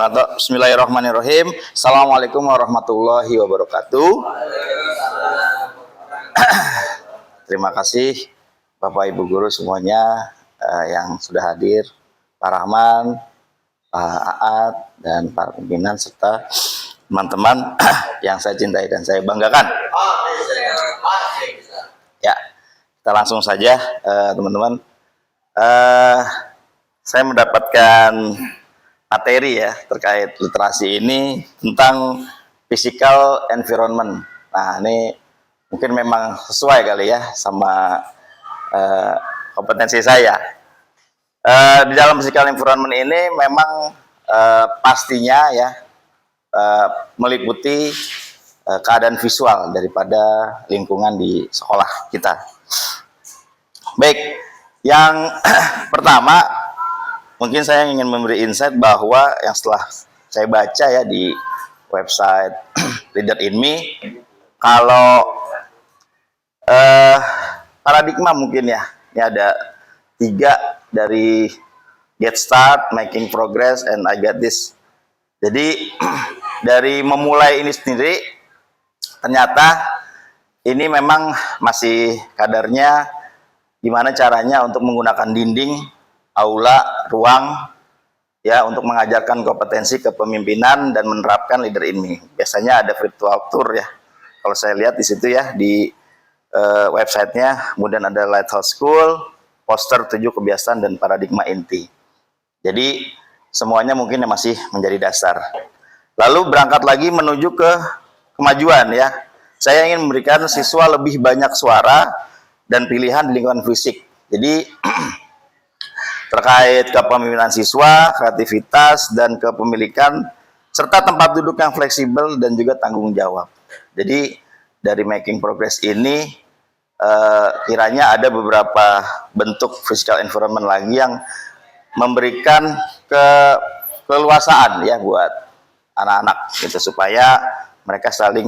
Bismillahirrahmanirrahim. Assalamualaikum warahmatullahi wabarakatuh. Terima kasih Bapak Ibu Guru semuanya yang sudah hadir, Pak Rahman, Pak Aat, dan para pimpinan serta teman-teman yang saya cintai dan saya banggakan. Ya, kita langsung saja teman-teman. Saya mendapatkan materi ya terkait literasi ini tentang physical environment. Nah, ini mungkin memang sesuai kali ya sama kompetensi saya. Di dalam physical environment ini memang pastinya ya meliputi keadaan visual daripada lingkungan di sekolah kita. Baik, yang pertama mungkin saya ingin memberi insight bahwa yang setelah saya baca ya di website Leader in Me, kalau paradigma mungkin ya, ini ada 3 dari get start, making progress, and I got this. Jadi dari memulai ini sendiri, ternyata ini memang masih kadarnya gimana caranya untuk menggunakan dinding, aula, ruang ya untuk mengajarkan kompetensi kepemimpinan dan menerapkan Leader in Me. Biasanya ada virtual tour ya. Kalau saya lihat di situ ya di websitenya, kemudian ada Lighthouse School, poster 7 kebiasaan dan paradigma inti. Jadi semuanya mungkin yang masih menjadi dasar. Lalu berangkat lagi menuju ke kemajuan ya. Saya ingin memberikan siswa lebih banyak suara dan pilihan di lingkungan fisik. Jadi terkait kepemimpinan siswa, kreativitas, dan kepemilikan, serta tempat duduk yang fleksibel dan juga tanggung jawab. Jadi dari making progress ini kiranya ada beberapa bentuk physical environment lagi yang memberikan keleluasaan ya buat anak-anak gitu supaya mereka saling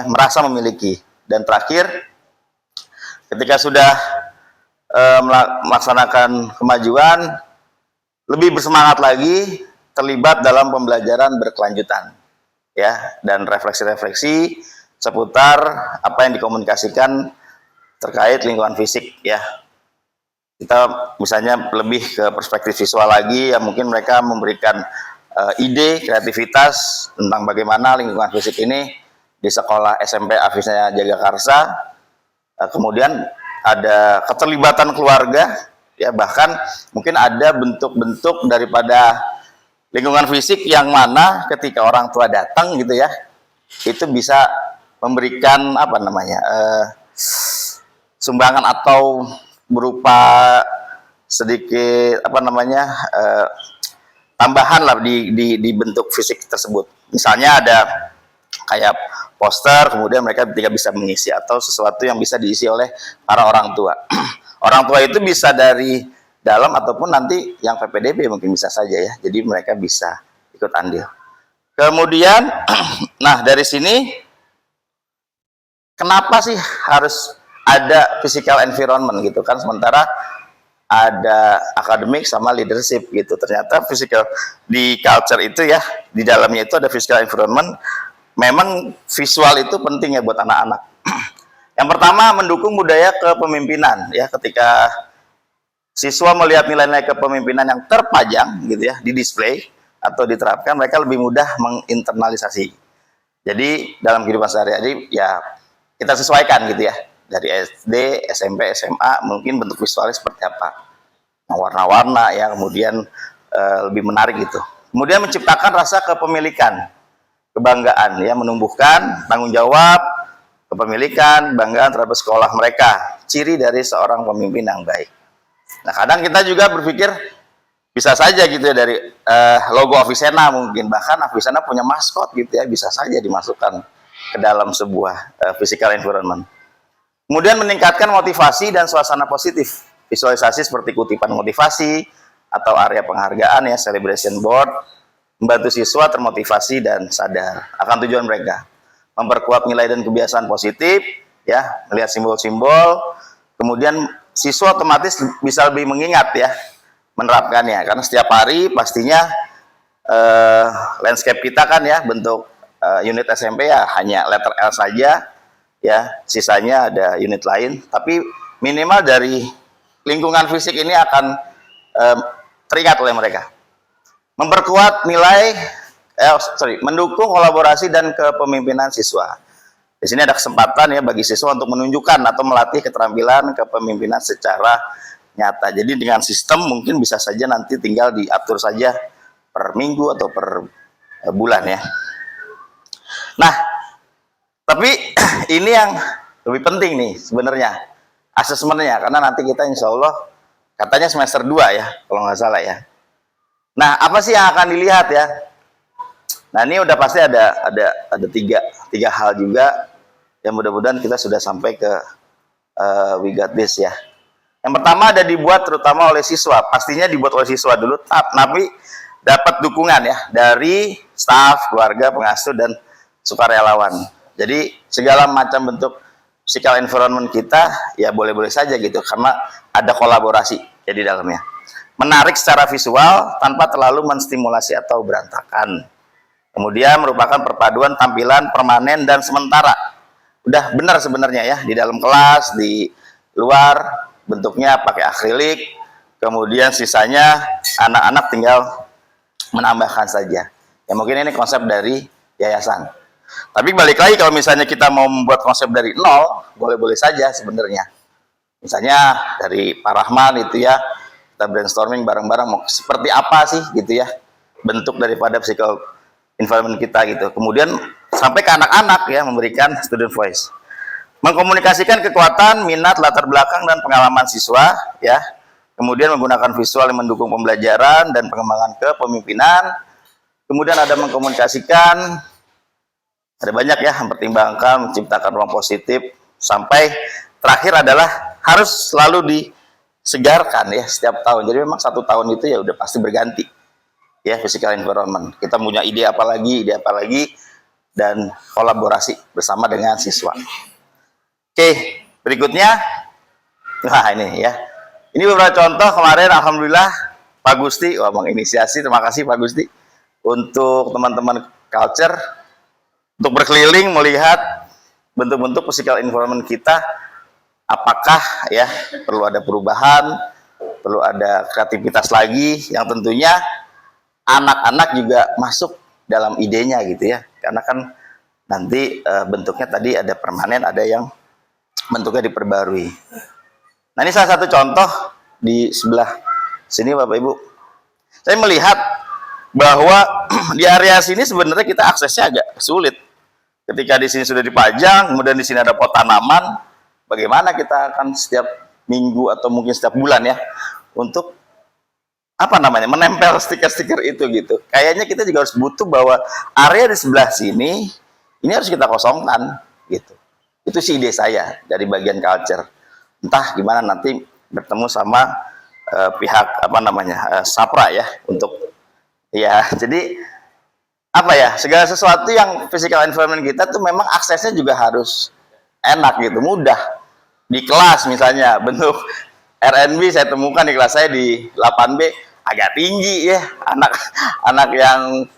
merasa memiliki. Dan terakhir, ketika sudah melaksanakan kemajuan, lebih bersemangat lagi terlibat dalam pembelajaran berkelanjutan ya, dan refleksi-refleksi seputar apa yang dikomunikasikan terkait lingkungan fisik ya. Kita misalnya lebih ke perspektif visual lagi ya, mungkin mereka memberikan ide kreativitas tentang bagaimana lingkungan fisik ini di sekolah SMP Afisnya Jagakarsa. Kemudian ada keterlibatan keluarga ya, bahkan mungkin ada bentuk-bentuk daripada lingkungan fisik yang mana ketika orang tua datang gitu ya, itu bisa memberikan sumbangan atau berupa sedikit tambahan lah di bentuk fisik tersebut. Misalnya ada kayak poster, kemudian mereka ketika bisa mengisi, atau sesuatu yang bisa diisi oleh para orang tua. Orang tua itu bisa dari dalam ataupun nanti yang PPDB mungkin bisa saja ya. Jadi mereka bisa ikut andil. Kemudian, nah dari sini kenapa sih harus ada physical environment gitu kan? Sementara ada akademik sama leadership gitu. Ternyata physical di culture itu ya, di dalamnya itu ada physical environment. Memang visual itu penting ya buat anak-anak. Yang pertama, mendukung budaya kepemimpinan ya. Ketika siswa melihat nilai-nilai kepemimpinan yang terpajang gitu ya, di display atau diterapkan, mereka lebih mudah menginternalisasi. Jadi dalam kehidupan sehari-hari ya kita sesuaikan gitu ya. Dari SD, SMP, SMA mungkin bentuk visualnya seperti apa. Nah, warna-warna ya, kemudian lebih menarik gitu. Kemudian menciptakan rasa kepemilikan, kebanggaan ya, menumbuhkan tanggung jawab, kepemilikan, banggaan terhadap sekolah mereka, ciri dari seorang pemimpin yang baik. Nah, kadang kita juga berpikir bisa saja gitu ya dari logo Avicenna, mungkin bahkan Avicenna punya maskot gitu ya, bisa saja dimasukkan ke dalam sebuah physical environment. Kemudian meningkatkan motivasi dan suasana positif, visualisasi seperti kutipan motivasi atau area penghargaan ya, celebration board, membantu siswa termotivasi dan sadar akan tujuan mereka, memperkuat nilai dan kebiasaan positif ya, melihat simbol-simbol, kemudian siswa otomatis bisa lebih mengingat ya, menerapkannya, karena setiap hari pastinya eh, landscape kita kan ya, bentuk unit SMP ya hanya letter L saja ya, sisanya ada unit lain, tapi minimal dari lingkungan fisik ini akan teringat oleh mereka. Memperkuat nilai mendukung kolaborasi dan kepemimpinan siswa. Di sini ada kesempatan ya bagi siswa untuk menunjukkan atau melatih keterampilan kepemimpinan secara nyata. Jadi dengan sistem mungkin bisa saja nanti tinggal diatur saja per minggu atau per bulan ya. Nah, tapi ini yang lebih penting nih sebenarnya, asesmennya, karena nanti kita insya Allah katanya semester 2 ya, kalau nggak salah ya. Nah, apa sih yang akan dilihat ya? Nah, ini udah pasti ada tiga hal juga yang mudah-mudahan kita sudah sampai ke we got this ya. Yang pertama ada dibuat terutama oleh siswa, pastinya dibuat oleh siswa dulu, tapi dapat dukungan ya dari staf, keluarga, pengasuh dan sukarelawan. Jadi segala macam bentuk physical environment kita ya boleh-boleh saja gitu, karena ada kolaborasi ya di dalamnya. Menarik secara visual tanpa terlalu menstimulasi atau berantakan. Kemudian merupakan perpaduan tampilan permanen dan sementara. Udah benar sebenarnya ya, di dalam kelas, di luar bentuknya pakai akrilik, kemudian sisanya anak-anak tinggal menambahkan saja. Ya mungkin ini konsep dari yayasan. Tapi balik lagi, kalau misalnya kita mau membuat konsep dari nol, boleh-boleh saja sebenarnya. Misalnya dari Pak Rahman itu ya, kita brainstorming bareng-bareng mau seperti apa sih gitu ya bentuk daripada physical environment kita gitu. Kemudian sampai ke anak-anak ya, memberikan student voice. Mengkomunikasikan kekuatan, minat, latar belakang dan pengalaman siswa ya. Kemudian menggunakan visual yang mendukung pembelajaran dan pengembangan kepemimpinan. Kemudian ada mengkomunikasikan, ada banyak ya, mempertimbangkan, menciptakan ruang positif, sampai terakhir adalah harus selalu disegarkan ya setiap tahun. Jadi memang satu tahun itu ya udah pasti berganti ya physical environment. Kita punya ide apa lagi, dan kolaborasi bersama dengan siswa. Oke, berikutnya, nah ini ya. Ini beberapa contoh kemarin, alhamdulillah Pak Gusti, menginisiasi, terima kasih Pak Gusti, untuk teman-teman culture, untuk berkeliling melihat bentuk-bentuk physical environment kita, apakah ya perlu ada perubahan, perlu ada kreativitas lagi, yang tentunya anak-anak juga masuk dalam idenya gitu ya, karena kan nanti bentuknya tadi ada permanen, ada yang bentuknya diperbarui. Nah ini salah satu contoh di sebelah sini Bapak Ibu. Saya melihat bahwa di area sini sebenarnya kita aksesnya agak sulit. Ketika di sini sudah dipajang, kemudian di sini ada pot tanaman, bagaimana kita akan setiap minggu atau mungkin setiap bulan ya untuk apa namanya menempel stiker-stiker itu gitu. Kayaknya kita juga harus butuh bahwa area di sebelah sini ini harus kita kosongkan gitu. Itu sih ide saya dari bagian culture. Entah gimana nanti bertemu sama pihak apa namanya Sapra ya, untuk ya jadi apa ya, segala sesuatu yang physical environment kita tuh memang aksesnya juga harus enak gitu, mudah. Di kelas misalnya bentuk RNB saya temukan di kelas saya di 8B agak tinggi ya, anak yang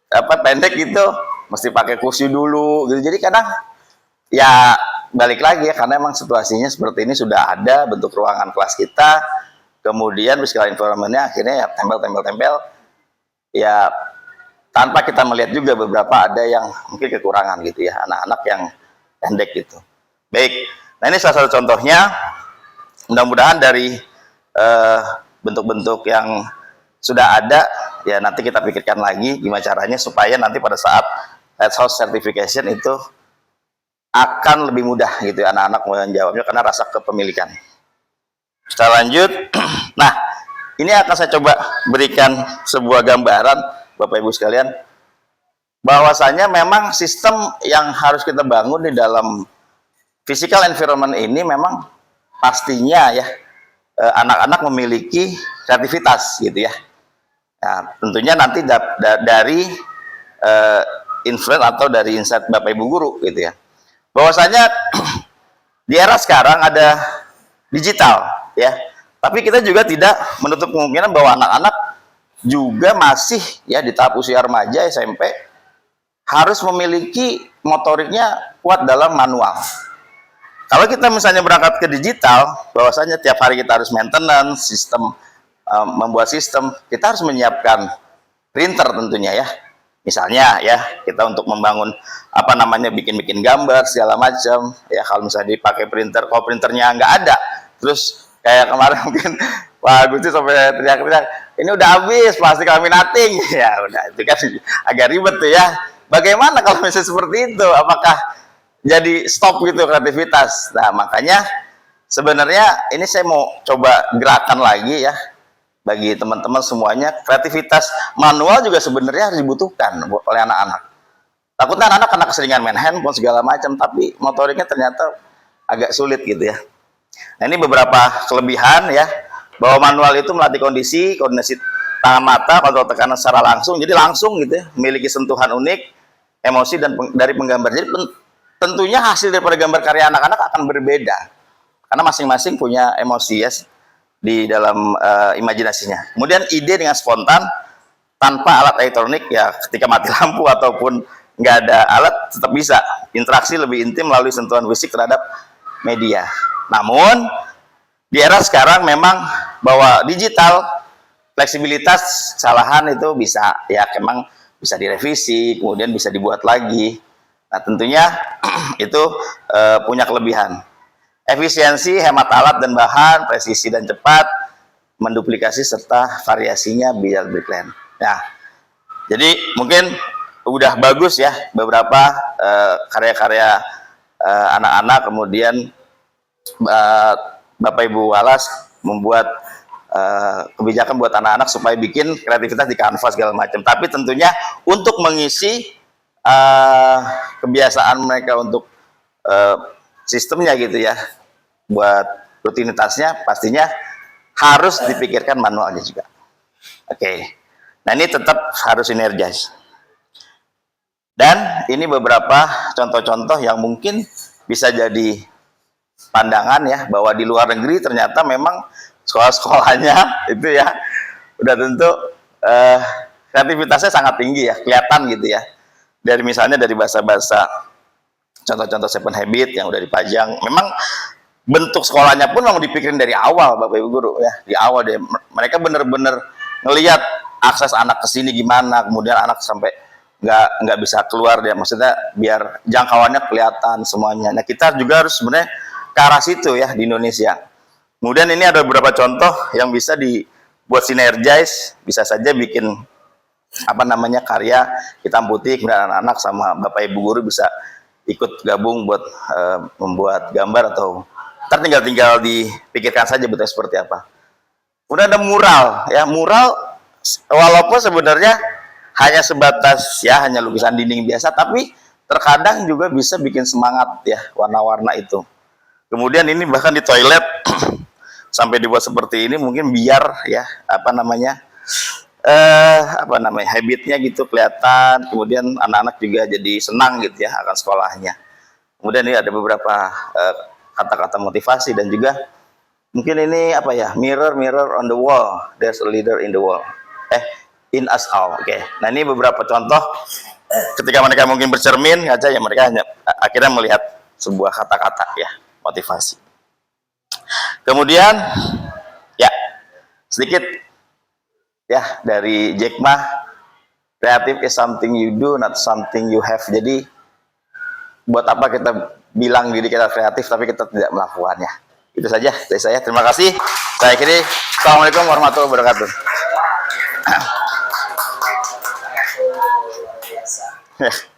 apa pendek gitu mesti pakai kursi dulu gitu. Jadi kadang ya balik lagi ya, karena emang situasinya seperti ini, sudah ada bentuk ruangan kelas kita, kemudian physical environment-nya akhirnya ya tempel ya, tanpa kita melihat juga beberapa ada yang mungkin kekurangan gitu ya, anak-anak yang pendek gitu. Baik, nah ini salah satu contohnya. Mudah-mudahan dari bentuk-bentuk yang sudah ada ya, nanti kita pikirkan lagi gimana caranya supaya nanti pada saat Lighthouse Certification itu akan lebih mudah gitu ya, anak-anak menjawabnya karena rasa kepemilikan. Kita lanjut. Nah, ini akan saya coba berikan sebuah gambaran Bapak Ibu sekalian, bahwasanya memang sistem yang harus kita bangun di dalam physical environment ini memang pastinya ya anak-anak memiliki kreativitas gitu ya. Nah, tentunya nanti dari influence atau dari insight Bapak Ibu guru gitu ya. Bahwasanya di era sekarang ada digital ya, tapi kita juga tidak menutup kemungkinan bahwa anak-anak juga masih ya di tahap usia remaja SMP harus memiliki motoriknya kuat dalam manual. Kalau kita misalnya berangkat ke digital, bahwasanya tiap hari kita harus maintenance sistem, membuat sistem, kita harus menyiapkan printer tentunya ya. Misalnya ya, kita untuk membangun apa namanya, bikin gambar segala macam ya. Kalau misalnya dipakai printer, kalau printernya nggak ada, terus kayak kemarin mungkin Pak Gusti sampai teriak-teriak, ini udah habis plastik laminating ya, udah itu kan agak ribet tuh ya. Bagaimana kalau misalnya seperti itu? Apakah jadi stop gitu kreativitas? Nah, makanya sebenarnya ini saya mau coba gerakan lagi ya bagi teman-teman semuanya. Kreativitas manual juga sebenarnya harus dibutuhkan oleh anak-anak. Takutnya anak-anak karena keseringan main handphone segala macam, tapi motoriknya ternyata agak sulit gitu ya. Nah, ini beberapa kelebihan ya, bahwa manual itu melatih koordinasi tangan mata, kontrol tekanan secara langsung, jadi langsung gitu ya, memiliki sentuhan unik, emosi dan dari penggambar. Jadi tentunya hasil daripada gambar karya anak-anak akan berbeda karena masing-masing punya emosi ya di dalam imajinasinya. Kemudian ide dengan spontan tanpa alat elektronik ya, ketika mati lampu ataupun nggak ada alat tetap bisa interaksi lebih intim melalui sentuhan fisik terhadap media. Namun di era sekarang memang bahwa digital fleksibilitas kesalahan itu bisa ya, memang bisa direvisi, kemudian bisa dibuat lagi. Nah, tentunya itu punya kelebihan. Efisiensi, hemat alat dan bahan, presisi dan cepat, menduplikasi serta variasinya biar berklan. Nah, jadi mungkin udah bagus ya beberapa karya-karya anak-anak, kemudian Bapak Ibu Walas membuat kebijakan buat anak-anak supaya bikin kreativitas di Canva segala macam. Tapi tentunya untuk mengisi kebiasaan mereka untuk sistemnya gitu ya, buat rutinitasnya pastinya harus dipikirkan manualnya juga. Oke. Nah, ini tetap harus sinergis. Dan ini beberapa contoh-contoh yang mungkin bisa jadi pandangan ya, bahwa di luar negeri ternyata memang sekolah-sekolahnya itu ya udah tentu kreativitasnya sangat tinggi ya, kelihatan gitu ya. Dari misalnya dari bahasa-bahasa, contoh-contoh 7 habit yang udah dipajang, memang bentuk sekolahnya pun memang dipikirin dari awal Bapak Ibu guru ya. Di awal deh mereka bener-bener ngelihat akses anak ke sini gimana, kemudian anak sampai nggak bisa keluar dia, maksudnya biar jangkauannya kelihatan semuanya. Nah, kita juga harus sebenarnya ke arah situ ya di Indonesia. Kemudian ini ada beberapa contoh yang bisa dibuat sinergis, bisa saja bikin apa namanya karya hitam putih, kemudian anak-anak sama Bapak Ibu guru bisa ikut gabung buat membuat gambar, atau ntar tinggal dipikirkan saja bentuknya seperti apa. Kemudian ada mural ya, mural walaupun sebenarnya hanya sebatas ya hanya lukisan dinding biasa, tapi terkadang juga bisa bikin semangat ya warna-warna itu. Kemudian ini bahkan di toilet sampai dibuat seperti ini mungkin biar ya apa namanya habitnya gitu kelihatan, kemudian anak-anak juga jadi senang gitu ya akan sekolahnya. Kemudian ini ada beberapa kata-kata motivasi, dan juga mungkin ini apa ya, mirror on the wall, there's a leader in the wall, in us all. Oke. Nah, ini beberapa contoh ketika mereka mungkin bercermin aja ya, mereka hanya akhirnya melihat sebuah kata-kata ya motivasi. Kemudian ya sedikit ya dari Jack Ma, creative is something you do, not something you have. Jadi buat apa kita bilang diri kita kreatif tapi kita tidak melakukannya. Itu saja dari saya. Terima kasih. Saya akhiri. Assalamualaikum warahmatullahi wabarakatuh. Yeah.